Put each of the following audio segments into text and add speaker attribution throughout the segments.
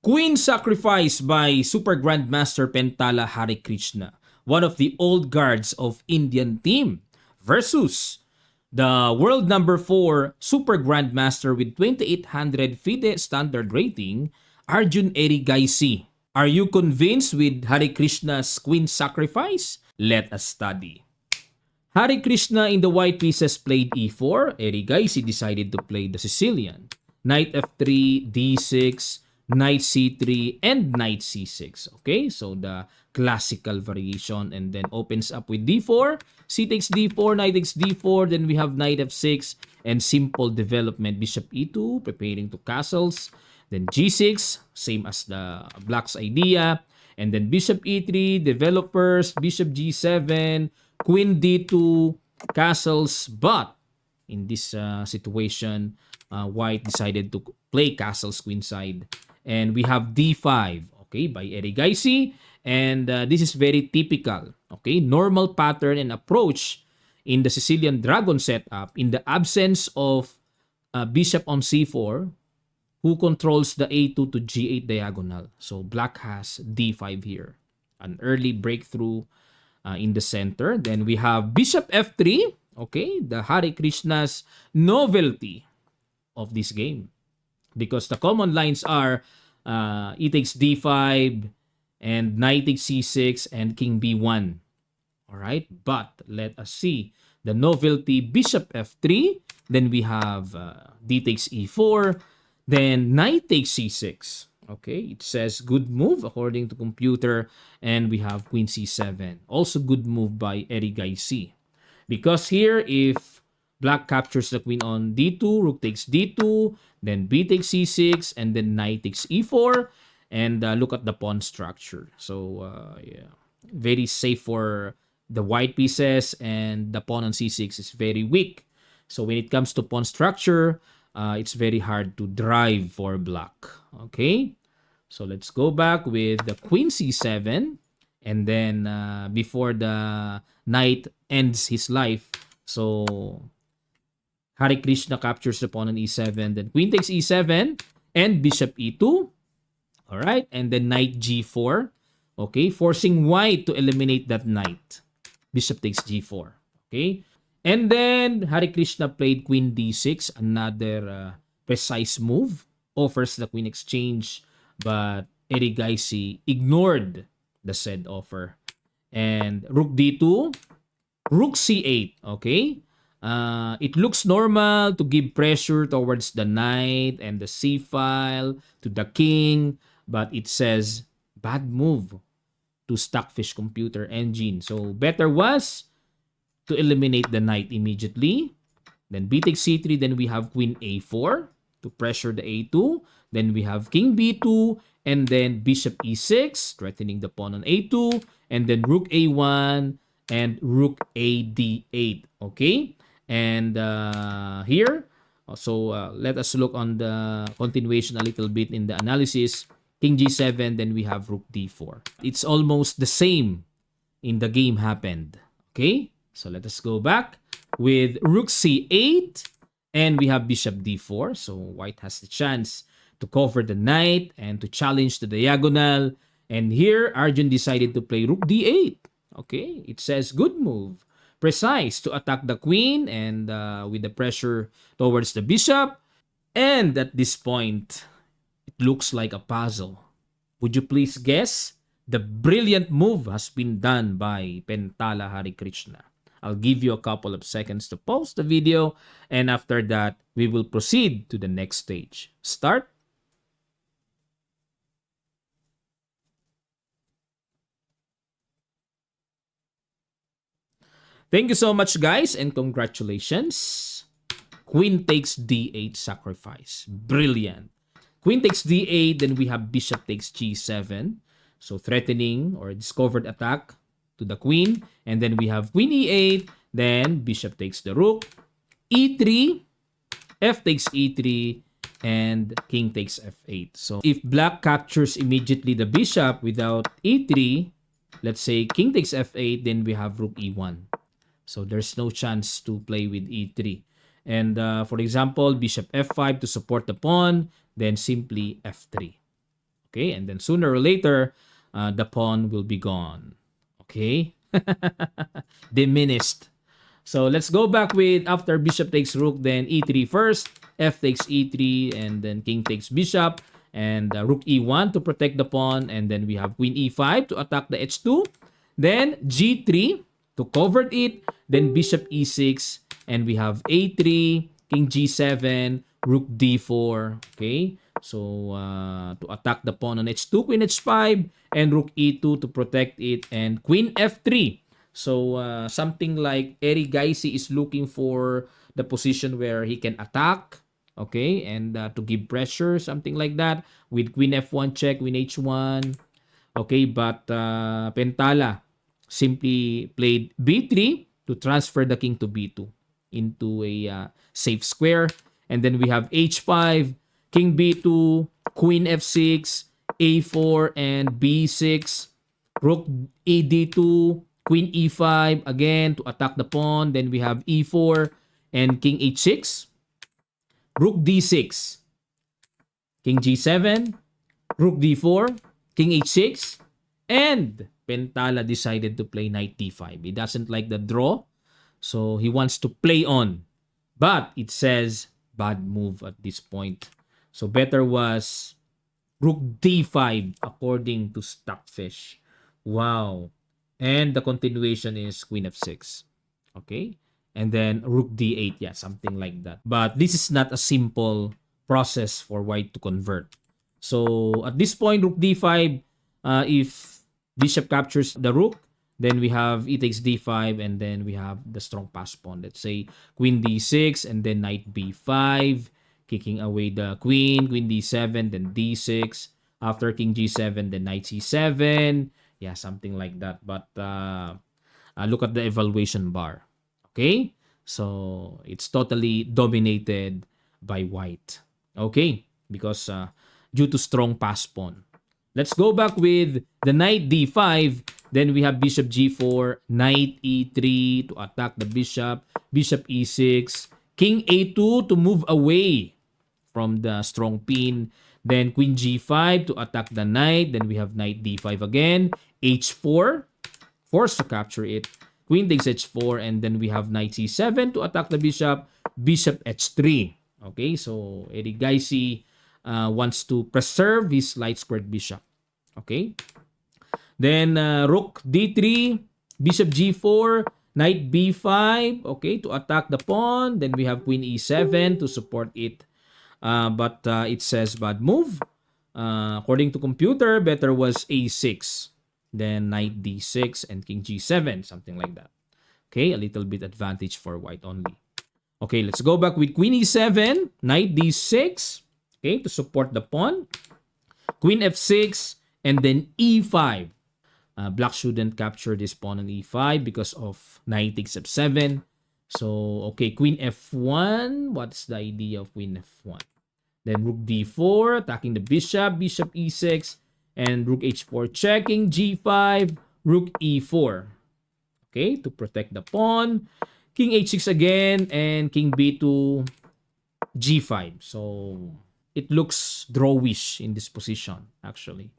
Speaker 1: Queen sacrifice by Super Grandmaster Pentala Harikrishna, one of the old guards of Indian team, versus the world number 4 Super Grandmaster with 2800 FIDE standard rating, Arjun Erigasi. Are you convinced with Harikrishna's Queen sacrifice? Let us study. Harikrishna in the white pieces played e4. Erigasi decided to play the Sicilian. Knight f3, d6, knight c3, and knight c6. Okay, so the classical variation, and then opens up with d4, c takes d4, knight takes d4, then we have knight f6, and simple development, bishop e2, preparing to castles, then g6, same as the black's idea, and then bishop e3, developers, bishop g7, queen d2, castles, but in this situation, white decided to play castles queenside, and we have d5, okay, by Erigasi, and this is very typical, okay, normal pattern and approach in the Sicilian dragon setup in the absence of bishop on c4, who controls the a2 to g8 diagonal. So black has d5 here, an early breakthrough in the center. Then we have bishop f3, okay, the Harikrishna's novelty of this game, because the common lines are e takes d5 and knight takes c6 and king b1. All right, but let us see the novelty, bishop f3, then we have d takes e4, then knight takes c6. Okay, it says good move according to computer, and we have queen c7. Also good move by Erigasi. Because here, if black captures the queen on d2, rook takes d2, then b takes c6, and then knight takes e4, and look at the pawn structure. So, yeah, very safe for the white pieces, and the pawn on c6 is very weak. So when it comes to pawn structure, it's very hard to drive for black. Okay, so let's go back with the queen c7, and then before the knight ends his life, so Harikrishna captures the pawn on e7, then queen takes e7 and bishop e2. All right, and then knight g4. Okay, forcing white to eliminate that knight. Bishop takes g4. Okay, and then Harikrishna played queen d6, another precise move. Offers the queen exchange, but Erigasi ignored the said offer. And rook d2, rook c8. Okay, it looks normal to give pressure towards the knight and the c file to the king, but it says bad move to Stockfish computer engine. So better was to eliminate the knight immediately. Then b takes c3, then we have queen a4 to pressure the a2. Then we have king b2, and then bishop e6, threatening the pawn on a2, and then rook a1 and rook a d8. Okay, and here, so let us look on the continuation a little bit in the analysis. King g7, then we have rook d4. It's almost the same in the game happened. Okay, so let us go back with rook c8, and we have bishop d4. So white has the chance to cover the knight and to challenge the diagonal. And here, Arjun decided to play rook d8. Okay, it says good move. Precise to attack the queen, and with the pressure towards the bishop. And at this point, it looks like a puzzle. Would you please guess? The brilliant move has been done by Pentala Harikrishna. I'll give you a couple of seconds to pause the video, and after that, we will proceed to the next stage. Start. Thank you so much, guys, and congratulations. Queen takes d8 sacrifice. Brilliant. Queen takes d8, then we have bishop takes g7. So threatening or discovered attack to the queen. And then we have queen e8, then bishop takes the rook. e3, f takes e3, and king takes f8. So if black captures immediately the bishop without e3, let's say king takes f8, then we have rook e1. So there's no chance to play with e3. And for example, bishop f5 to support the pawn, then simply f3. Okay, and then sooner or later, the pawn will be gone. Okay, diminished. So let's go back with after bishop takes rook, then e3 first, f takes e3, and then king takes bishop, and rook e1 to protect the pawn, and then we have queen e5 to attack the h2, then g3 to cover it, then bishop e6, and we have a3, king g7, rook d4, okay? So to attack the pawn on h2, queen h5, and rook e2 to protect it, and queen f3. So something like Erigasi is looking for the position where he can attack, okay, and to give pressure, something like that, with queen f1 check, queen h1, okay, but Pentala simply played b3 to transfer the king to b2 into a safe square, and then we have h5, king b2, queen f6, a4, and b6, rook ad2, queen e5 again to attack the pawn. Then we have e4 and king h6, rook d6, king g7, rook d4, king h6, and Pentala decided to play knight d5. He doesn't like the draw, so he wants to play on. But it says bad move at this point. So better was rook d5 according to Stockfish. Wow. And the continuation is queen f6. Okay? And then rook d8. Yeah, something like that. But this is not a simple process for white to convert. So at this point, rook d5, if bishop captures the rook, then we have e takes d5, and then we have the strong pass pawn. Let's say queen d6, and then knight b5, kicking away the queen, queen d7, then d6. After king g7, then knight c7. Yeah, something like that. But look at the evaluation bar. Okay? So, it's totally dominated by white. Okay? Because due to strong pass pawn. Let's go back with the knight d5. Then we have bishop g4, knight e3 to attack the bishop, bishop e6, king a2 to move away from the strong pin. Then queen g5 to attack the knight. Then we have knight d5 again, h4, forced to capture it. Queen takes h4, and then we have knight c7 to attack the bishop, bishop h3. Okay, so Erigasi wants to preserve his light squared bishop. Okay, then rook d3, bishop g4, knight b5, okay, to attack the pawn. Then we have queen e7 to support it. But it says bad move. According to computer, better was a6. Then knight d6 and king g7, something like that. Okay, a little bit advantage for white only. Okay, let's go back with queen e7, knight d6, okay, to support the pawn. Queen f6, and then e5. Black shouldn't capture this pawn on e5 because of knight takes f7. So, okay, queen f1. What's the idea of queen f1? Then rook d4, attacking the bishop, bishop e6, and rook h4 checking, g5, rook e4. Okay, to protect the pawn. King h6 again, and king b2, g5. So, it looks drawish in this position, actually.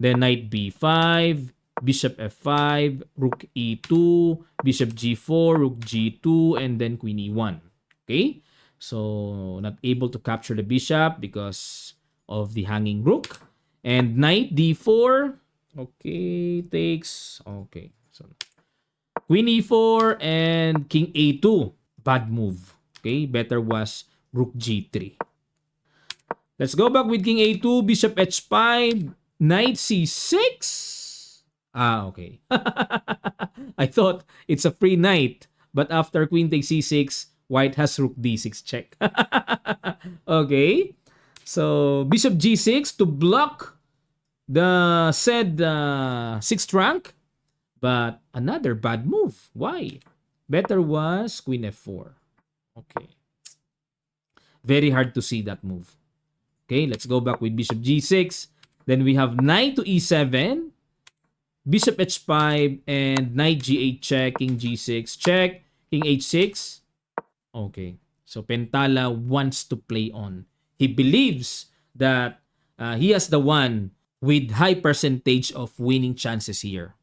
Speaker 1: Then knight b5, bishop f5, rook e2, bishop g4, rook g2, and then queen e1. Okay? So, not able to capture the bishop because of the hanging rook. And knight d4, okay, takes, okay. So, queen e4 and king a2. Bad move. Okay? Better was rook g3. Let's go back with king a2, bishop h5, knight c6. Okay. I thought it's a free knight, but after queen takes c6, white has rook d6 check. Okay. So, bishop g6 to block the said 6th rank, but another bad move. Why? Better was queen f4. Okay. Very hard to see that move. Okay, let's go back with bishop g6. Then we have knight to e7, bishop h5, and knight g8 check, king g6 check, king h6. Okay, so Pentala wants to play on. He believes that he has the one with high percentage of winning chances here.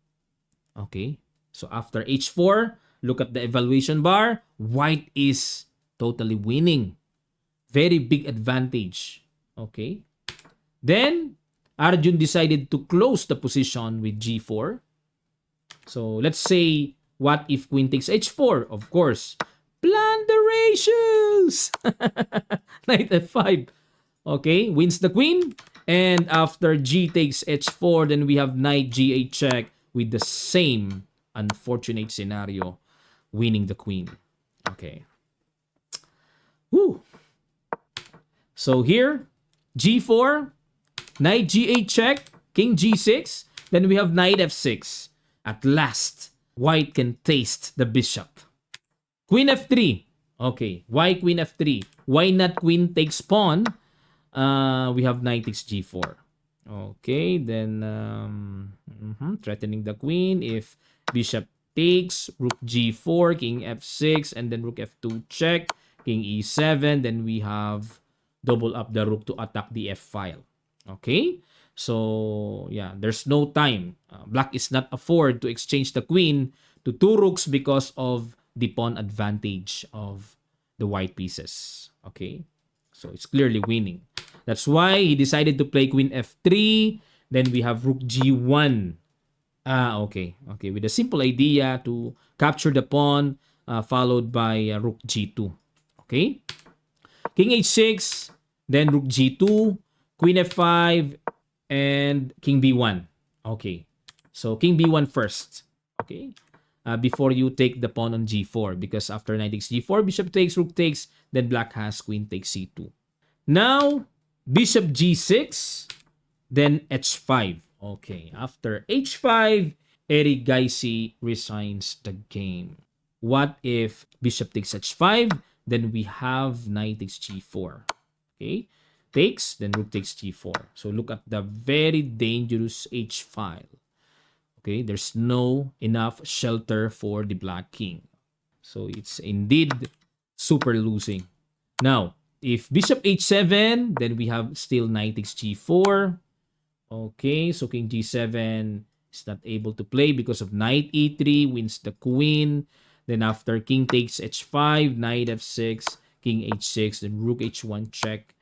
Speaker 1: Okay. So after h4, look at the evaluation bar. White is totally winning. Very big advantage. Okay. Then, Arjun decided to close the position with g4. So let's say, what if queen takes h4? Of course, plunderations! Knight f5. Okay, wins the queen. And after g takes h4, then we have knight g8 check with the same unfortunate scenario, winning the queen. Okay. Woo. So here, g4, knight g8 check, king g6, then we have knight f6. At last, white can taste the bishop. Queen f3. Okay, why queen f3? Why not queen takes pawn? We have knight takes g4. Okay, then threatening the queen. If bishop takes, rook g4, king f6, and then rook f2 check, king e7, then we have double up the rook to attack the f file. Okay, so yeah, there's no time. Black is not afford to exchange the queen to two rooks because of the pawn advantage of the white pieces. Okay, so it's clearly winning. That's why he decided to play queen f3. Then we have rook g1. Okay. Okay, with a simple idea to capture the pawn, followed by rook g2. Okay? King h6, then rook g2, queen f5, and king b1. Okay. So king b1 first. Okay? Before you take the pawn on g4, because after knight takes g4, bishop takes, rook takes, then black has queen takes c2. Now, bishop g6, then h5. Okay, after h5, Erigasi resigns the game. What if bishop takes h5? Then we have knight takes g4. Okay, takes, then rook takes g4. So look at the very dangerous h file. Okay, there's no enough shelter for the black king. So it's indeed super losing. Now, if bishop h7, then we have still knight takes g4. Okay, so king g7 is not able to play because of knight e3, wins the queen. Then after king takes h5, knight f6, king h6, then rook h1 check.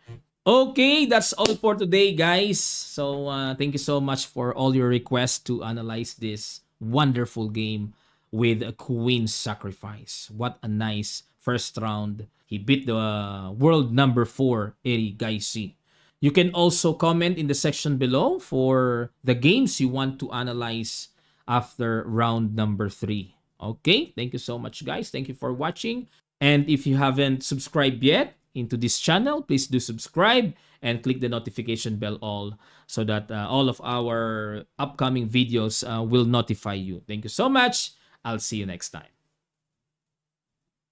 Speaker 1: Okay, that's all for today, guys. So thank you so much for all your requests to analyze this wonderful game with a queen sacrifice. What a nice first round. He beat the world number 4, Erigasi. You can also comment in the section below for the games you want to analyze after round number 3. Okay, thank you so much, guys. Thank you for watching. And if you haven't subscribed yet into this channel, please do subscribe and click the notification bell all so that all of our upcoming videos will notify you. Thank you so much. I'll see you next time.